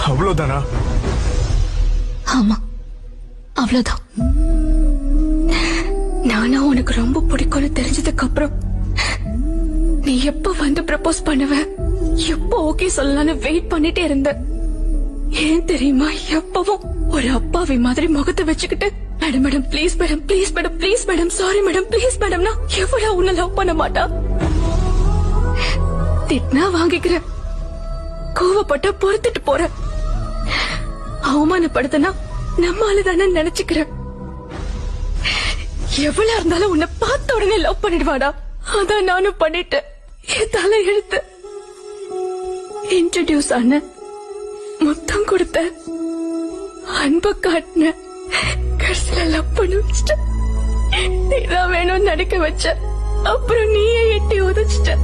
அவ்வளவுதானா? ஆமா, அவ்வளவுதான். நானா உனக்கு ரொம்ப பிடிக்கும்னு தெரிஞ்சதுக்கு அப்புறம் நீ எப்ப வந்து ப்ரப்போஸ் பண்ணுவ, எப்ப ஓகே சொல்லலாம்னு வெயிட் பண்ணிட்டே இருந்த. ஏன் தெரியுமா, எப்பவும் ஒரு அப்பாவி மாதிரி முகத்தை வச்சுக்கிட்டு madam madam please madam please madam please madam sorry madam please மேடம்னா எவ்வளவு உன்னை லவ் பண்ண மாட்டா. திட்டினா வாங்கிக்கிற, கோவப்பட்ட பொறுத்துட்டு போற, அவமானப்படுத்தினா நம்மால தானே நினைச்சுக்கிற. எவ்வளவு இருந்தாலும் உன்னை பார்த்த உடனே லவ் பண்ணிடுவாடா. அதான் நானும் பண்ணிட்டேன். என் தலை எழுத்து இன்ட்ரோடியூஸ் ஆன, முத்தம் கொடுத்த, அன்பு காட்டின, கடைசியில லவ் பண்ண வச்சுட்ட. நீதான் வேணும்னு நினைக்க வச்ச, அப்புறம் நீயே எட்டி உதச்சிட்ட.